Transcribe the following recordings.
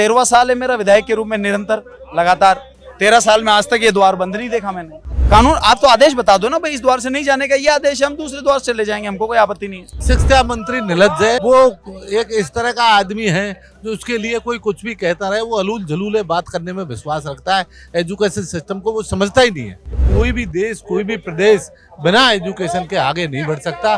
13वां साल है मेरा विधायक के रूप में निरंतर लगातार 13 साल में आज तक ये द्वार बंद नहीं देखा मैंने। कानून आप तो आदेश बता दो ना भाई, इस द्वार से नहीं जाने का ये आदेश है, हम दूसरे द्वार से चले जाएंगे, हमको कोई आपत्ति नहीं है। शिक्षा मंत्री निर्लज्ज है, वो एक इस तरह का आदमी है जो उसके लिए कोई कुछ भी कहता रहे, वो अलूल झलूले बात करने में विश्वास रखता है। एजुकेशन सिस्टम को वो समझता ही नहीं है। कोई भी देश, कोई भी प्रदेश बिना एजुकेशन के आगे नहीं बढ़ सकता।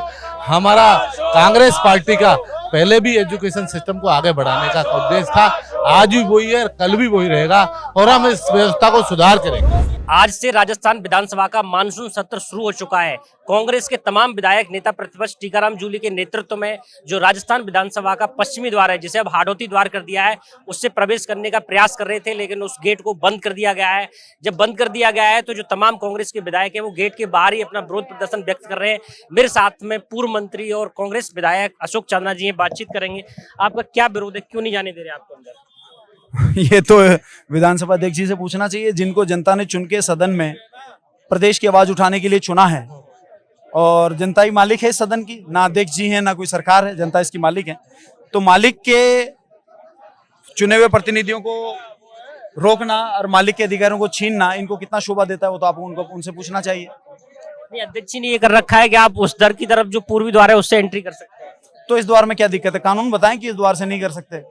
हमारा कांग्रेस पार्टी का पहले भी एजुकेशन सिस्टम को आगे बढ़ाने का उद्देश्य था, आज भी वही है, कल भी वही रहेगा और हम इस व्यवस्था को सुधार करेंगे। आज से राजस्थान विधानसभा का मानसून सत्र शुरू हो चुका है। कांग्रेस के तमाम विधायक नेता प्रतिपक्ष टीकाराम जूली के नेतृत्व में जो राजस्थान विधानसभा का पश्चिमी द्वार है, जिसे अब हाड़ौती द्वार कर दिया है, उससे प्रवेश करने का प्रयास कर रहे थे, लेकिन उस गेट को बंद कर दिया गया है। जब बंद कर दिया गया है तो जो तमाम कांग्रेस के विधायक है वो गेट के बाहर ही अपना विरोध प्रदर्शन व्यक्त कर रहे हैं। मेरे साथ में पूर्व मंत्री और कांग्रेस विधायक अशोक चांदना जी हैं, बातचीत करेंगे। आपका क्या विरोध है, क्यों नहीं जाने दे रहे आपको अंदर? ये तो विधानसभा अध्यक्ष जी से पूछना चाहिए, जिनको जनता ने चुन के सदन में प्रदेश की आवाज उठाने के लिए चुना है, और जनता ही मालिक है इस सदन की, ना अध्यक्ष जी हैं ना कोई सरकार है, जनता इसकी मालिक है। तो मालिक के चुने हुए प्रतिनिधियों को रोकना और मालिक के अधिकारों को छीनना इनको कितना शोभा देता है, वो तो आपको उनसे पूछना चाहिए। नहीं, अध्यक्ष जी ने ये कर रखा है कि आप उस दर की तरफ जो पूर्वी द्वार है उससे एंट्री कर सकते हैं। तो इस द्वार में क्या दिक्कत है? कानून बताएं कि इस द्वार से नहीं कर सकते।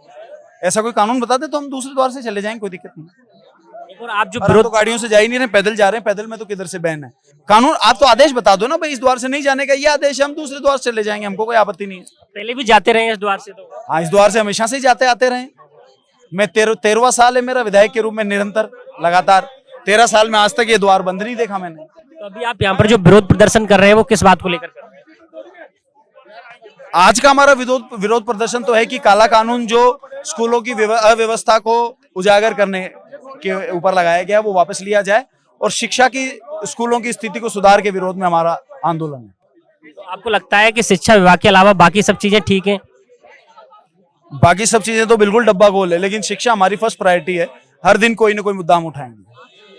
ऐसा कोई कानून बता दे तो हम दूसरे द्वार से चले जाएंगे, कोई दिक्कत नहीं। और आप जो विरोध तो गाड़ियों से जा ही नहीं रहे, पैदल जा रहे हैं, पैदल में तो किधर से बैन है। कानून आप तो आदेश बता दो ना भाई, इस द्वार से नहीं जाने का ये आदेश है, हम दूसरे द्वार से चले जाएंगे, हमको कोई आपत्ति नहीं है। पहले भी जाते रहे इस द्वार से? तो हाँ, इस द्वार से हमेशा से ही जाते आते रहे। मैं 13वां साल है मेरा विधायक के रूप में निरंतर लगातार 13 साल में आज तक ये द्वार बंद नहीं देखा मैंने। तो अभी आप यहाँ पर जो विरोध प्रदर्शन कर रहे हैं वो किस बात को लेकर कर रहे हैं? आज का हमारा विरोध प्रदर्शन तो है कि काला कानून जो स्कूलों की अव्यवस्था को उजागर करने के ऊपर लगाया गया वो वापस लिया जाए, और शिक्षा की स्कूलों की स्थिति को सुधार के विरोध में हमारा आंदोलन है। तो आपको लगता है कि शिक्षा विभाग के अलावा बाकी सब चीजें ठीक हैं? बाकी सब चीजें तो बिल्कुल डब्बा गोल है, लेकिन शिक्षा हमारी फर्स्ट प्रायोरिटी है। हर दिन कोई ना कोई मुद्दा हम उठाएंगे।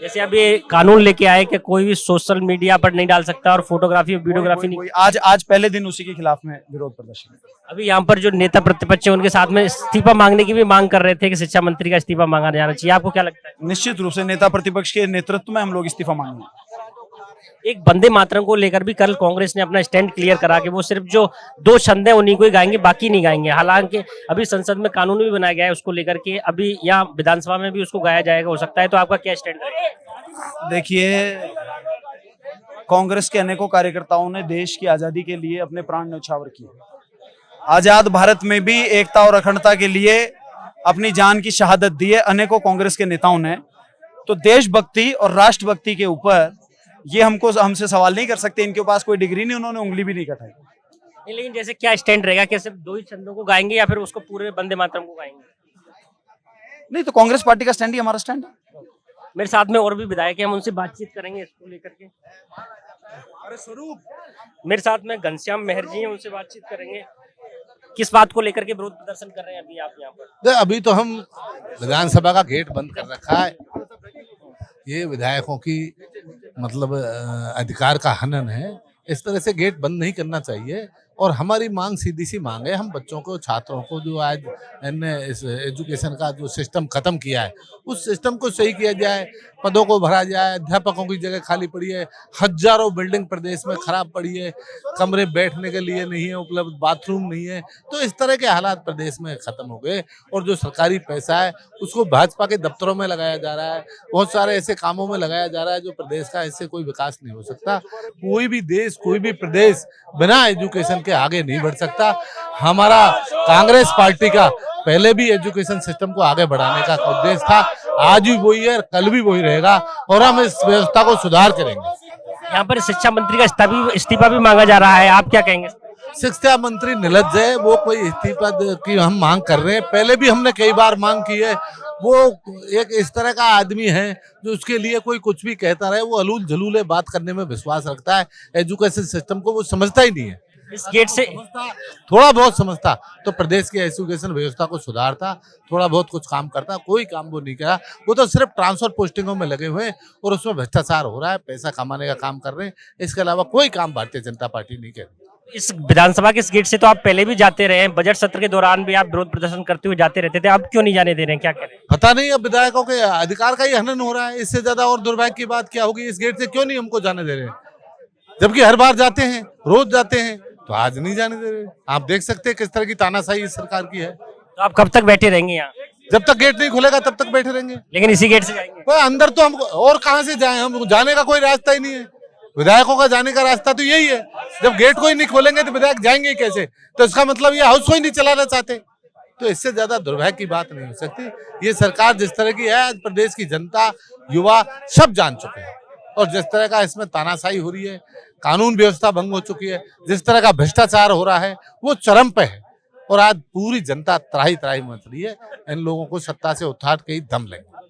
जैसे अभी कानून लेके आए कि कोई भी सोशल मीडिया पर नहीं डाल सकता और फोटोग्राफी और वीडियोग्राफी नहीं। आज पहले दिन उसी के खिलाफ में विरोध प्रदर्शन। अभी यहाँ पर जो नेता प्रतिपक्ष है उनके साथ में इस्तीफा मांगने की भी मांग कर रहे थे कि शिक्षा मंत्री का इस्तीफा मांगा जाना चाहिए। आपको क्या लगता है? निश्चित रूप से नेता प्रतिपक्ष के नेतृत्व में हम लोग इस्तीफा मांगेंगे। एक वंदे मातरम को लेकर भी कल कांग्रेस ने अपना स्टैंड क्लियर करा कि वो सिर्फ जो 2 छंद हैं उन्हीं को ही गाएंगे, बाकी नहीं गाएंगे। हालांकि अभी संसद में कानून भी बनाया गया है उसको लेकर के, अभी यहाँ विधानसभा में भी उसको गाया जाएगा, हो सकता है। तो आपका क्या स्टैंड है? देखिए, कांग्रेस के अनेकों कार्यकर्ताओं ने देश की आजादी के लिए अपने प्राण न्यौछावर किए। आजाद भारत में भी एकता और अखंडता के लिए अपनी जान की शहादत दी है अनेकों कांग्रेस के नेताओं ने। तो देशभक्ति और राष्ट्रभक्ति के ऊपर ये हमसे सवाल नहीं कर सकते। इनके पास कोई डिग्री नहीं, उन्होंने उंगली भी नहीं कटाई। नहीं, लेकिन जैसे क्या स्टैंड रहेगा कि सिर्फ 2 ही छंदों को गाएंगे या फिर उसको पूरे वंदे मातरम को गाएंगे? नहीं, तो कांग्रेस पार्टी का स्टैंड ही हमारा स्टैंड है। मेरे साथ में और भी विधायक हैं, हम उनसे बातचीत करेंगे इसको लेकर के। मेरे साथ में घनश्याम मेहर जी हैं, उनसे बातचीत करेंगे। किस बात को लेकर के विरोध प्रदर्शन कर रहे हैं अभी आप यहाँ पर? अभी तो हम विधानसभा का गेट बंद कर रखा है। ये विधायकों की मतलब अधिकार का हनन है। इस तरह से गेट बंद नहीं करना चाहिए। और हमारी मांग सीधी सी मांग है, हम बच्चों को, छात्रों को जो आज इस एजुकेशन का जो सिस्टम खत्म किया है उस सिस्टम को सही किया जाए, पदों को भरा जाए। अध्यापकों की जगह खाली पड़ी है, हजारों बिल्डिंग प्रदेश में खराब पड़ी है, कमरे बैठने के लिए नहीं है उपलब्ध, बाथरूम नहीं है। तो इस तरह के हालात प्रदेश में खत्म हो गए। और जो सरकारी पैसा है उसको भाजपा के दफ्तरों में लगाया जा रहा है, बहुत सारे ऐसे कामों में लगाया जा रहा है जो प्रदेश का, इससे कोई विकास नहीं हो सकता। कोई भी देश, कोई भी प्रदेश बिना एजुकेशन के आगे नहीं बढ़ सकता। हमारा कांग्रेस पार्टी का पहले भी एजुकेशन सिस्टम को आगे बढ़ाने का उद्देश्य था, आज भी वही है, कल भी वही रहेगा और हम इस व्यवस्था को सुधार करेंगे। यहाँ पर शिक्षा मंत्री का इस्तीफा भी मांगा जा रहा है, आप क्या कहेंगे? शिक्षा मंत्री निर्लज्ज है, वो कोई इस्तीफा की हम मांग कर रहे हैं, पहले भी हमने कई बार मांग की है। वो एक इस तरह का आदमी है जो उसके लिए कोई कुछ भी कहता रहे, वो अलूल झलूले बात करने में विश्वास रखता है। एजुकेशन सिस्टम को वो समझता ही नहीं है। इस गेट से थोड़ा बहुत समझता तो प्रदेश की एजुकेशन व्यवस्था को सुधारता, थोड़ा बहुत कुछ काम करता। कोई काम वो नहीं करा, वो तो सिर्फ ट्रांसफर पोस्टिंगों में लगे हुए और उसमें भ्रष्टाचार हो रहा है, पैसा कमाने का काम कर रहे हैं। इसके अलावा कोई काम भारतीय जनता पार्टी नहीं कर रही। इस विधानसभा के इस गेट से तो आप पहले भी जाते रहे हैं, बजट सत्र के दौरान भी आप विरोध प्रदर्शन करते हुए जाते रहते थे, अब क्यों नहीं जाने दे रहे हैं, क्या कह रहे हैं? पता नहीं अब विधायकों के अधिकार का ही हनन हो रहा है। इससे ज्यादा और दुर्भाग्य की बात क्या होगी? इस गेट से क्यों नहीं हमको जाने दे रहे हैं, जबकि हर बार जाते हैं, रोज जाते हैं, तो आज नहीं जाने दे रहे। आप देख सकते हैं किस तरह की तानाशाही इस सरकार की है। तो आप कब तक बैठे रहेंगे यहाँ? जब तक गेट नहीं खुलेगा तब तक बैठे रहेंगे। लेकिन इसी गेट से जाएंगे? पर अंदर तो हम और कहां से जाएं, हम जाने का कोई रास्ता ही नहीं है। विधायकों का जाने का रास्ता तो यही है। जब गेट को ही नहीं खोलेंगे तो विधायक जाएंगे ही कैसे? तो इसका मतलब ये हाउस को ही नहीं चलाना चाहते। तो इससे ज्यादा दुर्भाग्य की बात नहीं हो सकती। ये सरकार जिस तरह की है, आज प्रदेश की जनता, युवा सब जान चुके हैं। और जिस तरह का इसमें तानाशाही हो रही है, कानून व्यवस्था भंग हो चुकी है, जिस तरह का भ्रष्टाचार हो रहा है, वो चरम पे है। और आज पूरी जनता त्राही त्राही मच रही है। इन लोगों को सत्ता से उठाट के ही दम लेंगे।